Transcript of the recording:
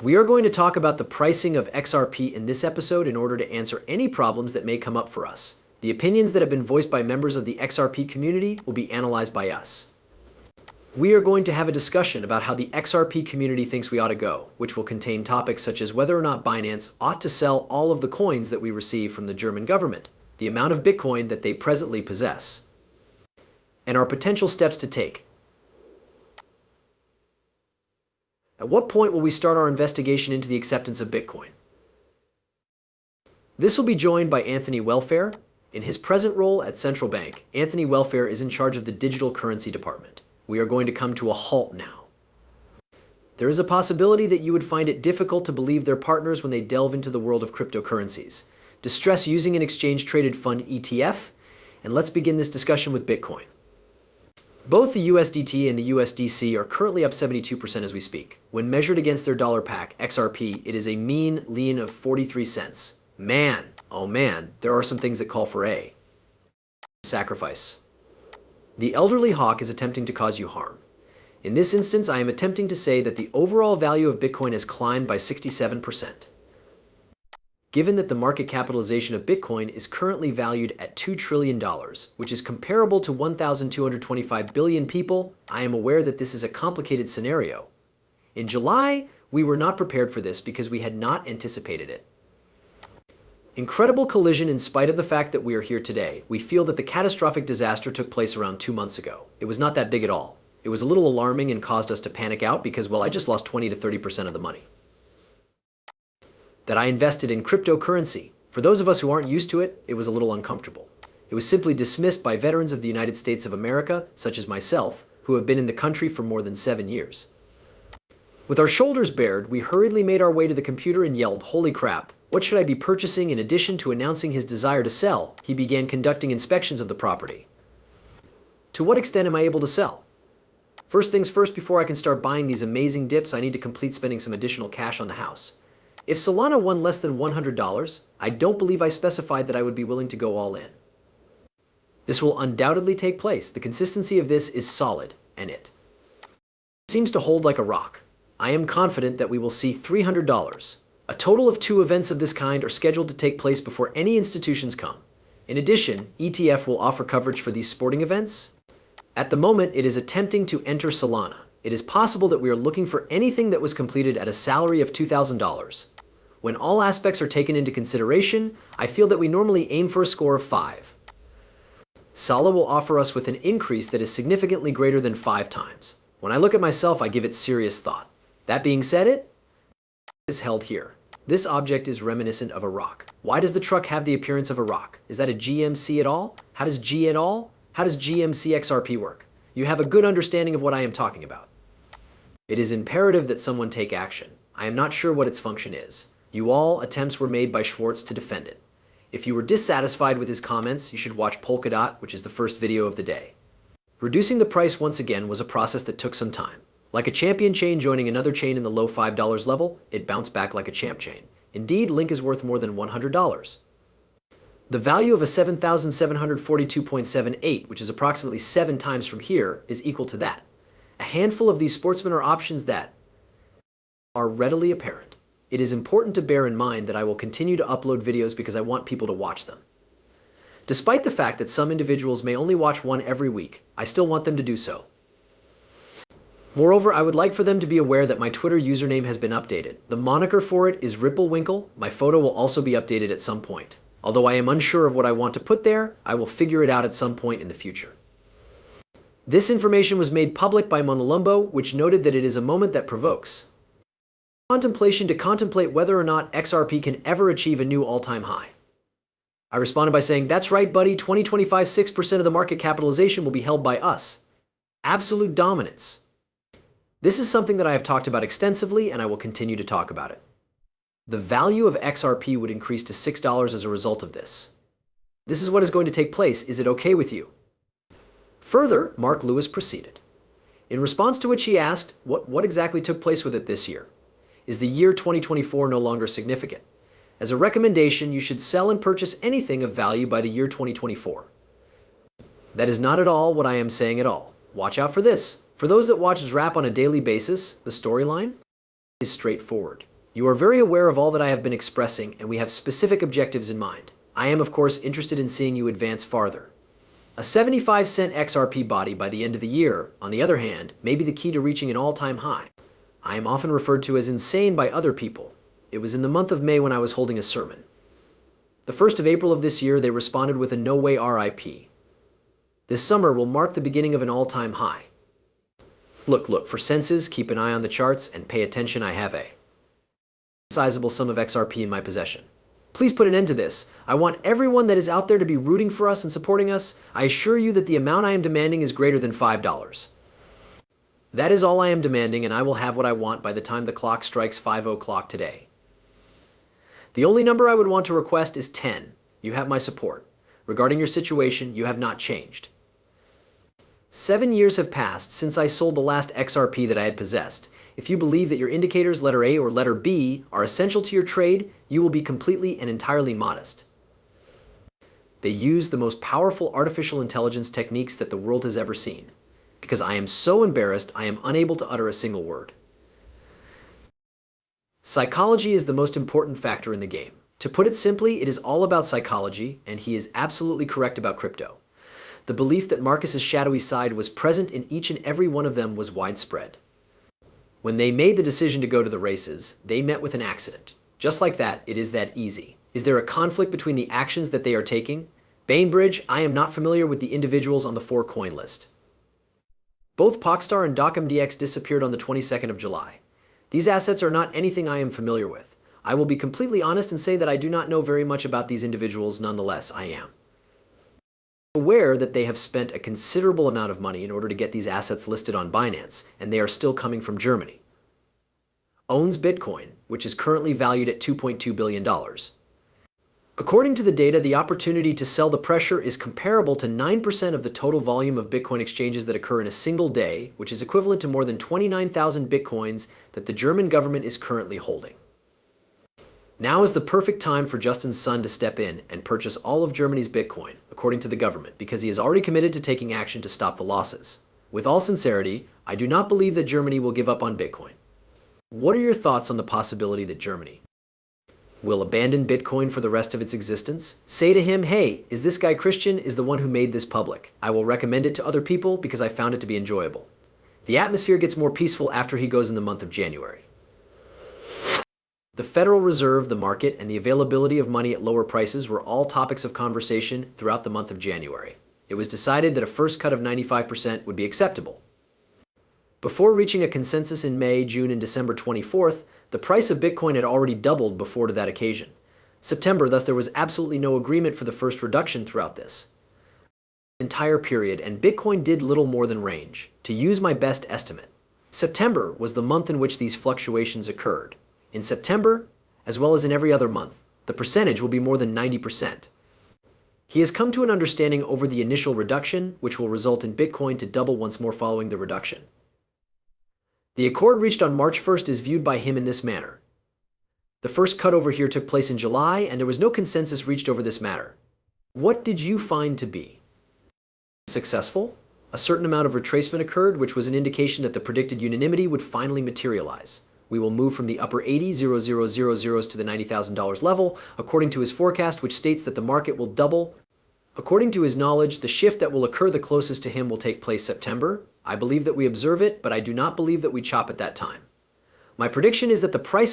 We are going to talk about the pricing of XRP in this episode in order to answer any problems that may come up for us. The opinions that have been voiced by members of the XRP community will be analyzed by us. We are going to have a discussion about how the XRP community thinks we ought to go, which will contain topics such as whether or not Binance ought to sell all of the coins that we receive from the German government, the amount of Bitcoin that they presently possess, and our potential steps to take. At what point will we start our investigation into the acceptance of Bitcoin? This will be joined by Anthony Welfare. In his present role at Central Bank, Anthony Welfare is in charge of the digital currency department. We are going to come to a halt now. There is a possibility that you would find it difficult to believe their partners when they delve into the world of cryptocurrencies. Distress using an exchange-traded fund ETF, and let's begin this discussion with Bitcoin. Both the USDT and the USDC are currently up 72% as we speak. When measured against their dollar pack, XRP, it is a mean lean of 43 cents. Man, oh man, there are some things that call for a sacrifice. The elderly hawk is attempting to cause you harm. In this instance, I am attempting to say that the overall value of Bitcoin has climbed by 67%. Given that the market capitalization of Bitcoin is currently valued at $2 trillion, which is comparable to 1,225 billion people, I am aware that this is a complicated scenario. In July, we were not prepared for this because we had not anticipated it. Incredible collision in spite of the fact that we are here today. We feel that the catastrophic disaster took place around 2 months ago. It was not that big at all. It was a little alarming and caused us to panic out because, well, I just lost 20 to 30% of the money that I invested in cryptocurrency. For those of us who aren't used to it, it was a little uncomfortable. It was simply dismissed by veterans of the United States of America, such as myself, who have been in the country for more than 7 years. With our shoulders bared, we hurriedly made our way to the computer and yelled, "Holy crap! What should I be purchasing?" In addition to announcing his desire to sell, he began conducting inspections of the property. To what extent am I able to sell? First things first, before I can start buying these amazing dips, I need to complete spending some additional cash on the house. If Solana won less than $100, I don't believe I specified that I would be willing to go all in. This will undoubtedly take place. The consistency of this is solid, and it seems to hold like a rock. I am confident that we will see $300. A total of 2 events of this kind are scheduled to take place before any institutions come. In addition, ETF will offer coverage for these sporting events. At the moment, it is attempting to enter Solana. It is possible that we are looking for anything that was completed at a salary of $2,000. When all aspects are taken into consideration, I feel that we normally aim for a score of 5. Sala will offer us with an increase that is significantly greater than 5 times. When I look at myself, I give it serious thought. That being said, it is held here. This object is reminiscent of a rock. Why does the truck have the appearance of a rock? Is that a GMC at all? How does GMC XRP work? You have a good understanding of what I am talking about. It is imperative that someone take action. I am not sure what its function is. Attempts were made by Schwartz to defend it. If you were dissatisfied with his comments, you should watch Polkadot, which is the first video of the day. Reducing the price once again was a process that took some time. Like a champion chain joining another chain in the low $5 level, it bounced back like a champ chain. Indeed, Link is worth more than $100. The value of a 7,742.78, which is approximately 7 times from here, is equal to that. A handful of these sportsmen are options that are readily apparent. It is important to bear in mind that I will continue to upload videos because I want people to watch them. Despite the fact that some individuals may only watch one every week, I still want them to do so. Moreover, I would like for them to be aware that my Twitter username has been updated. The moniker for it is Ripplewinkle. My photo will also be updated at some point. Although I am unsure of what I want to put there, I will figure it out at some point in the future. This information was made public by Monolumbo, which noted that it is a moment that provokes contemplation to contemplate whether or not XRP can ever achieve a new all-time high. I responded by saying, "That's right, buddy, 2025, 6% of the market capitalization will be held by us. Absolute dominance." This is something that I have talked about extensively, and I will continue to talk about it. The value of XRP would increase to $6 as a result of this. This is what is going to take place. Is it okay with you? Further, Mark Lewis proceeded. In response to which he asked, what exactly took place with it this year? Is the year 2024 no longer significant? As a recommendation, you should sell and purchase anything of value by the year 2024. That is not at all what I am saying at all. Watch out for this. For those that watch xrp on a daily basis, the storyline is straightforward. You are very aware of all that I have been expressing, and we have specific objectives in mind. I am, of course, interested in seeing you advance farther. A 75-cent XRP body by the end of the year, on the other hand, may be the key to reaching an all-time high. I am often referred to as insane by other people. It was in the month of May when I was holding a sermon. The 1st of April of this year, they responded with a no way RIP. This summer will mark the beginning of an all-time high. Look, for senses, keep an eye on the charts and pay attention. I have a sizable sum of XRP in my possession. Please put an end to this. I want everyone that is out there to be rooting for us and supporting us. I assure you that the amount I am demanding is greater than $5. That is all I am demanding, and I will have what I want by the time the clock strikes 5:00 today. The only number I would want to request is 10. You have my support. Regarding your situation, you have not changed. 7 years have passed since I sold the last XRP that I had possessed. If you believe that your indicators, letter A or letter B, are essential to your trade, you will be completely and entirely modest. They use the most powerful artificial intelligence techniques that the world has ever seen. Because I am so embarrassed, I am unable to utter a single word. Psychology is the most important factor in the game. To put it simply, it is all about psychology, and he is absolutely correct about crypto. The belief that Marcus's shadowy side was present in each and every one of them was widespread. When they made the decision to go to the races, they met with an accident. Just like that, it is that easy. Is there a conflict between the actions that they are taking? Bainbridge, I am not familiar with the individuals on the 4-coin list. Both Pockstar and DockMDX disappeared on the 22nd of July. These assets are not anything I am familiar with. I will be completely honest and say that I do not know very much about these individuals. Nonetheless, I am aware that they have spent a considerable amount of money in order to get these assets listed on Binance, and they are still coming from Germany. Owns Bitcoin, which is currently valued at $2.2 billion. According to the data, the opportunity to sell the pressure is comparable to 9% of the total volume of Bitcoin exchanges that occur in a single day, which is equivalent to more than 29,000 Bitcoins that the German government is currently holding. Now is the perfect time for Justin's son to step in and purchase all of Germany's Bitcoin, according to the government, because he has already committed to taking action to stop the losses. With all sincerity, I do not believe that Germany will give up on Bitcoin. What are your thoughts on the possibility that Germany will abandon Bitcoin for the rest of its existence? Say to him, hey, is this guy Christian? Is the one who made this public. I will recommend it to other people because I found it to be enjoyable. The atmosphere gets more peaceful after he goes in the month of January. The Federal Reserve, the market, and the availability of money at lower prices were all topics of conversation throughout the month of January. It was decided that a first cut of 95% would be acceptable. Before reaching a consensus in May, June, and December 24th, the price of Bitcoin had already doubled before to that occasion. September, thus there was absolutely no agreement for the first reduction throughout this entire period, and Bitcoin did little more than range. To use my best estimate, September was the month in which these fluctuations occurred. In September, as well as in every other month, the percentage will be more than 90%. He has come to an understanding over the initial reduction, which will result in Bitcoin to double once more following the reduction. The accord reached on March 1st is viewed by him in this manner. The first cut over here took place in July, and there was no consensus reached over this matter. What did you find to be successful? A certain amount of retracement occurred, which was an indication that the predicted unanimity would finally materialize. We will move from the upper 80,000s to the $90,000 level, according to his forecast, which states that the market will double. According to his knowledge, the shift that will occur the closest to him will take place September. I believe that we observe it, but I do not believe that we chop at that time. My prediction is that the price of